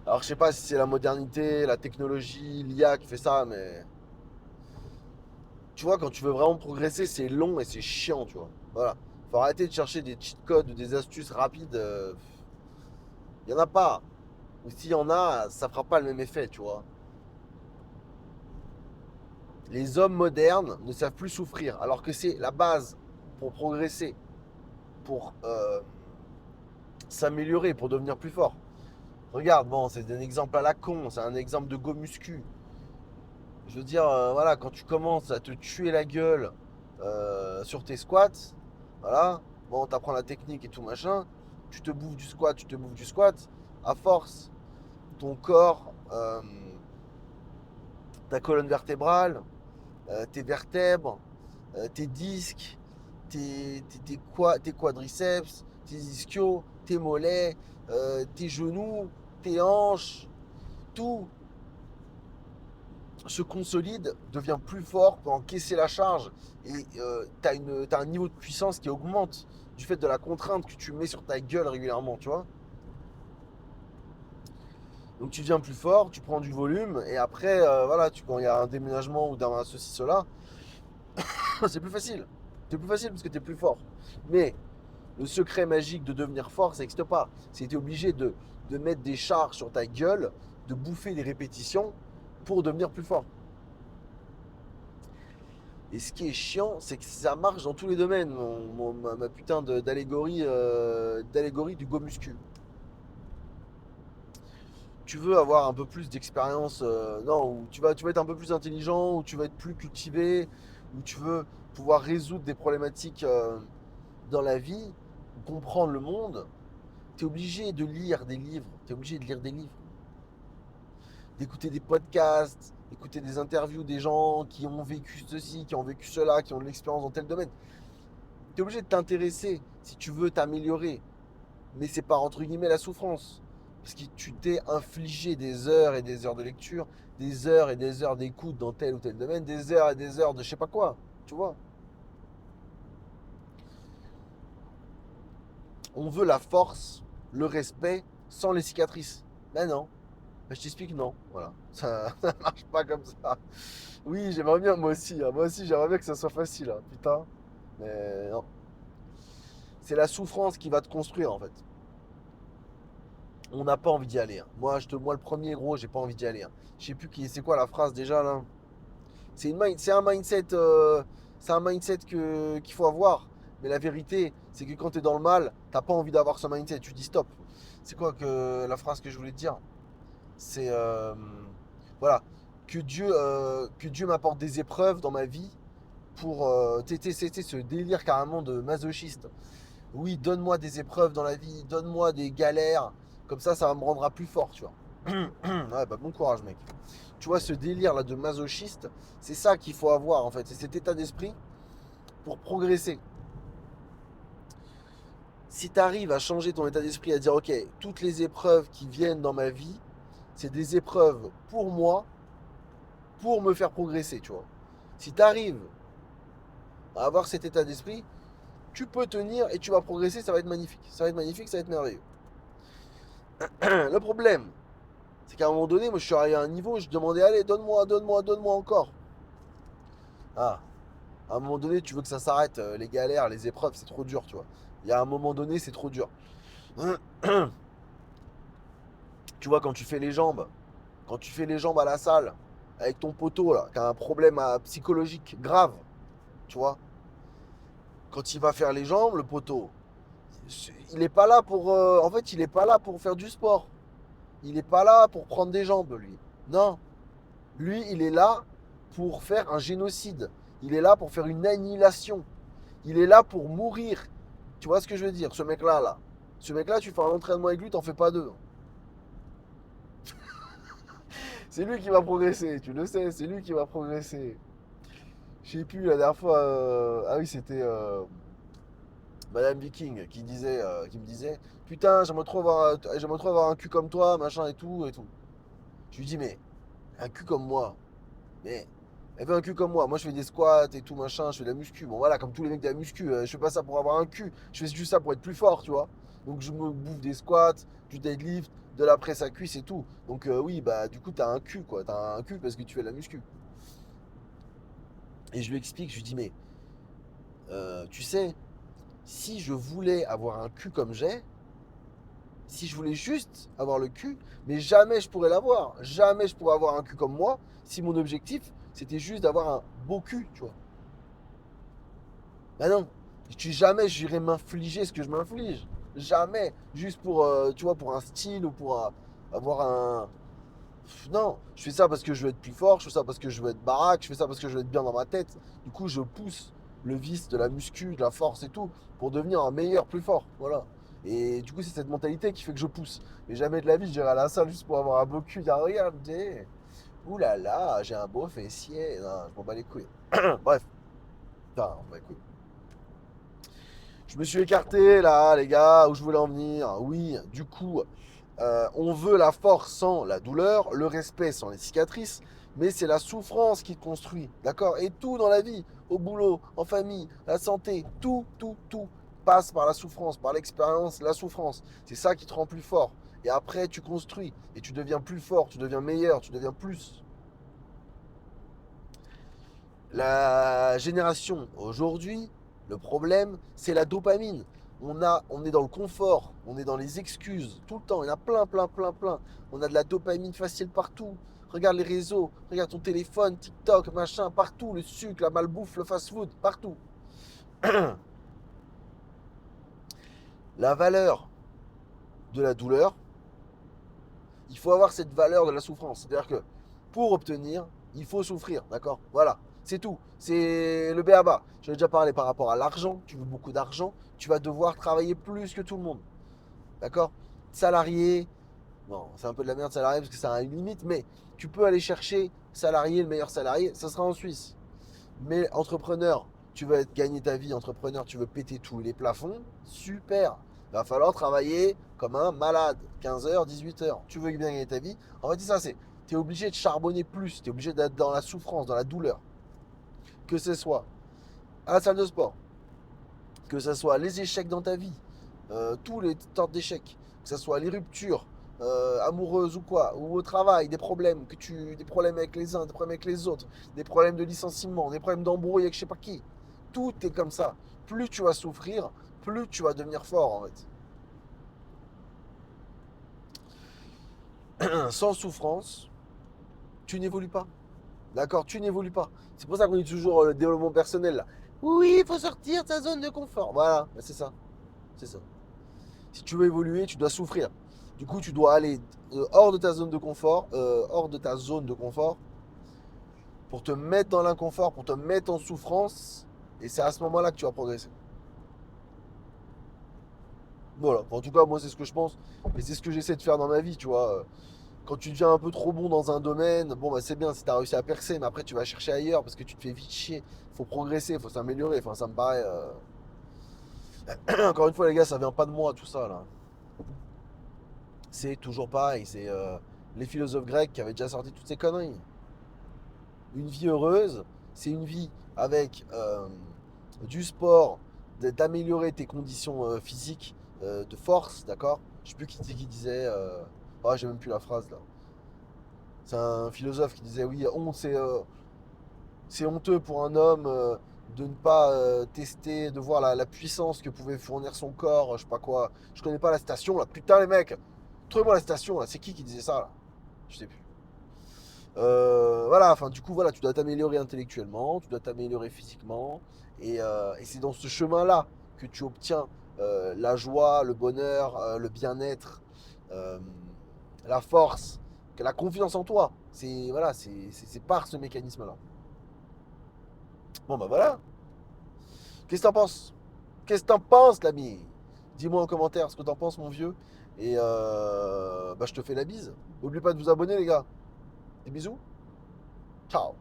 Alors je sais pas si c'est la modernité, la technologie, l'IA qui fait ça, mais tu vois, quand tu veux vraiment progresser, c'est long et c'est chiant, tu vois. Voilà. Faut arrêter de chercher des cheat codes ou des astuces rapides. Il y en a pas. Ou s'il y en a, ça fera pas le même effet, tu vois. Les hommes modernes ne savent plus souffrir, alors que c'est la base pour progresser, pour s'améliorer, pour devenir plus fort. Regarde, bon, c'est un exemple à la con, c'est un exemple de go muscu. Je veux dire, voilà, quand tu commences à te tuer la gueule sur tes squats, voilà, bon, t'apprends la technique et tout machin, tu te bouffes du squat, tu te bouffes du squat, à force, ton corps, ta colonne vertébrale, tes vertèbres, tes disques, tes quadriceps, tes ischios, tes mollets, tes genoux, tes hanches, tout se consolide, devient plus fort, peut encaisser la charge et t'as un niveau de puissance qui augmente du fait de la contrainte que tu mets sur ta gueule régulièrement, tu vois. Donc tu deviens plus fort, tu prends du volume et après, voilà, quand il y a un déménagement ou d'un ceci, cela, c'est plus facile. C'est plus facile parce que tu es plus fort. Mais le secret magique de devenir fort, ça n'existe pas. C'est que tu es obligé de mettre des charges sur ta gueule, de bouffer des répétitions pour devenir plus fort. Et ce qui est chiant, c'est que ça marche dans tous les domaines, ma putain d'allégorie du go muscu. Tu veux avoir un peu plus d'expérience, non, ou tu vas être un peu plus intelligent, ou tu vas être plus cultivé, ou tu veux pouvoir résoudre des problématiques dans la vie, comprendre le monde, tu es obligé de lire des livres, tu es obligé de lire des livres, d'écouter des podcasts, d'écouter des interviews des gens qui ont vécu ceci, qui ont vécu cela, qui ont de l'expérience dans tel domaine. Tu es obligé de t'intéresser si tu veux t'améliorer. Mais c'est par entre guillemets la souffrance. Parce que tu t'es infligé des heures et des heures de lecture, des heures et des heures d'écoute dans tel ou tel domaine, des heures et des heures de je sais pas quoi. Tu vois. On veut la force, le respect, sans les cicatrices. Ben non. Ben je t'explique non. Voilà. Ça marche pas comme ça. Oui, j'aimerais bien moi aussi, hein. Moi aussi j'aimerais bien que ça soit facile, hein. Putain. Mais non. C'est la souffrance qui va te construire en fait. On n'a pas envie d'y aller, hein. Moi le premier gros, j'ai pas envie d'y aller, hein. Je sais plus c'est quoi la phrase déjà là. C'est un mindset qu'il faut avoir. Mais la vérité, c'est que quand tu es dans le mal, t'as pas envie d'avoir ce mindset. Tu dis stop. C'est quoi que la phrase que je voulais te dire? C'est voilà, que Dieu m'apporte des épreuves dans ma vie pour c'était ce délire carrément de masochiste. Oui, donne-moi des épreuves dans la vie, donne-moi des galères, comme ça me rendra plus fort, tu vois. Ouais, bah bon courage, mec. Tu vois, ce délire là de masochiste, c'est ça qu'il faut avoir en fait, c'est cet état d'esprit pour progresser. Si tu arrives à changer ton état d'esprit, à dire ok, toutes les épreuves qui viennent dans ma vie, c'est des épreuves pour moi, pour me faire progresser, tu vois. Si tu arrives à avoir cet état d'esprit, tu peux tenir et tu vas progresser, ça va être magnifique. Ça va être magnifique, ça va être merveilleux. Le problème, c'est qu'à un moment donné, moi je suis arrivé à un niveau, je demandais, allez, donne-moi, donne-moi, donne-moi encore. Ah, à un moment donné, tu veux que ça s'arrête, les galères, les épreuves, c'est trop dur, tu vois. Il y a un moment donné, c'est trop dur. Tu vois, quand tu fais les jambes à la salle, avec ton poteau, là, qui a un problème psychologique grave, tu vois, quand il va faire les jambes, le poteau, il est pas là pour. En fait, il est pas là pour faire du sport. Il est pas là pour prendre des jambes, lui. Non. Lui, il est là pour faire un génocide. Il est là pour faire une annihilation. Il est là pour mourir. Tu vois ce que je veux dire? Ce mec-là, là. Ce mec-là, tu fais un entraînement avec lui, t'en fais pas deux. C'est lui qui va progresser, tu le sais, c'est lui qui va progresser. Je sais plus, la dernière fois. Ah oui, c'était Madame Viking qui me disait putain, j'aimerais trop avoir un cul comme toi, machin et tout, et tout. Je lui dis, mais un cul comme moi, mais elle veut un cul comme moi. Moi, je fais des squats et tout, machin, je fais de la muscu. Bon, voilà, comme tous les mecs de la muscu, je fais pas ça pour avoir un cul, je fais juste ça pour être plus fort, tu vois. Donc, je me bouffe des squats, du deadlift, de la presse à cuisse et tout. Donc oui, bah du coup, t'as un cul, quoi. T'as un cul parce que tu fais de la muscu. Et je lui explique, je lui dis, mais tu sais, si je voulais avoir un cul comme j'ai, si je voulais juste avoir le cul, mais jamais je pourrais l'avoir. Jamais je pourrais avoir un cul comme moi si mon objectif, c'était juste d'avoir un beau cul, tu vois. Bah non, jamais j'irai m'infliger ce que je m'inflige. Jamais. Juste pour, tu vois, pour un style ou pour avoir un. Non, je fais ça parce que je veux être plus fort, je fais ça parce que je veux être baraque, je fais ça parce que je veux être bien dans ma tête. Du coup, je pousse le vice de la muscu, de la force et tout pour devenir un meilleur, plus fort. Voilà. Et du coup, c'est cette mentalité qui fait que je pousse. Mais jamais de la vie, je dirais à la salle juste pour avoir un beau cul. Dire, regardez, ouh là là, j'ai un beau fessier. Non, je m'en bats les couilles. Bref, putain, on va écouter. Je me suis écarté là, les gars, où je voulais en venir. Oui, du coup, on veut la force sans la douleur, le respect sans les cicatrices, mais c'est la souffrance qui te construit, d'accord? Et tout dans la vie, au boulot, en famille, la santé, tout passe par la souffrance, par l'expérience, la souffrance. C'est ça qui te rend plus fort. Et après, tu construis et tu deviens plus fort, tu deviens meilleur, tu deviens plus. La génération aujourd'hui, le problème, c'est la dopamine. On est dans le confort, on est dans les excuses tout le temps. Il y en a plein. On a de la dopamine facile partout. Regarde les réseaux, regarde ton téléphone, TikTok, machin, partout. Le sucre, la malbouffe, le fast-food, partout. La valeur de la douleur, il faut avoir cette valeur de la souffrance. C'est-à-dire que pour obtenir, il faut souffrir, d'accord? Voilà, c'est tout. C'est le b.a.-ba. J'en ai déjà parlé par rapport à l'argent. Tu veux beaucoup d'argent, tu vas devoir travailler plus que tout le monde, d'accord? Salarié, bon, c'est un peu de la merde salarié parce que ça a une limite, mais tu peux aller chercher salarié, le meilleur salarié, ça sera en Suisse. Mais entrepreneur, tu veux gagner ta vie, entrepreneur, tu veux péter tous les plafonds, super. Il va falloir travailler comme un malade, 15 heures, 18 heures. Tu veux bien gagner ta vie. En fait, c'est ça, c'est, tu es obligé de charbonner plus, tu es obligé d'être dans la souffrance, dans la douleur. Que ce soit à la salle de sport, que ce soit les échecs dans ta vie, tous les sortes d'échecs, que ce soit les ruptures, amoureuses ou quoi, ou au travail, des problèmes avec les uns, des problèmes avec les autres, des problèmes de licenciement, des problèmes d'embrouille avec je sais pas qui. Tout est comme ça. Plus tu vas souffrir, plus tu vas devenir fort en fait. Sans souffrance, tu n'évolues pas. D'accord? Tu n'évolues pas. C'est pour ça qu'on dit toujours le développement personnel là. Oui, il faut sortir de sa zone de confort. Voilà, c'est ça. C'est ça. Si tu veux évoluer, tu dois souffrir. Du coup, tu dois aller hors de ta zone de confort, hors de ta zone de confort, pour te mettre dans l'inconfort, pour te mettre en souffrance. Et c'est à ce moment-là que tu vas progresser. Voilà. En tout cas, moi, c'est ce que je pense. Et c'est ce que j'essaie de faire dans ma vie, tu vois. Quand tu deviens un peu trop bon dans un domaine, bon, bah, c'est bien si tu as réussi à percer, mais après, tu vas chercher ailleurs parce que tu te fais vite chier. Il faut progresser, il faut s'améliorer. Enfin, ça me paraît. Encore une fois, les gars, ça vient pas de moi, tout ça, là. C'est toujours pareil. C'est les philosophes grecs qui avaient déjà sorti toutes ces conneries. Une vie heureuse, c'est une vie avec du sport, d'améliorer tes conditions physiques, de force, d'accord? Je sais plus qui disait. Ah, j'ai même plus la phrase là. C'est un philosophe qui disait oui, c'est honteux pour un homme de ne pas tester, de voir la puissance que pouvait fournir son corps, je sais pas quoi. Je connais pas la citation là. Putain les mecs, trouvez-moi la citation là. C'est qui disait ça là? Je sais plus. Voilà, enfin du coup voilà, tu dois t'améliorer intellectuellement, tu dois t'améliorer physiquement, et c'est dans ce chemin-là que tu obtiens la joie, le bonheur, le bien-être, euh, la force, la confiance en toi. C'est voilà, c'est par ce mécanisme-là. Bon bah voilà. Qu'est-ce que t'en penses? Qu'est-ce que t'en penses, l'ami? Dis-moi en commentaire ce que t'en penses, mon vieux. Et bah je te fais la bise. N'oublie pas de vous abonner, les gars. Des bisous. Ciao.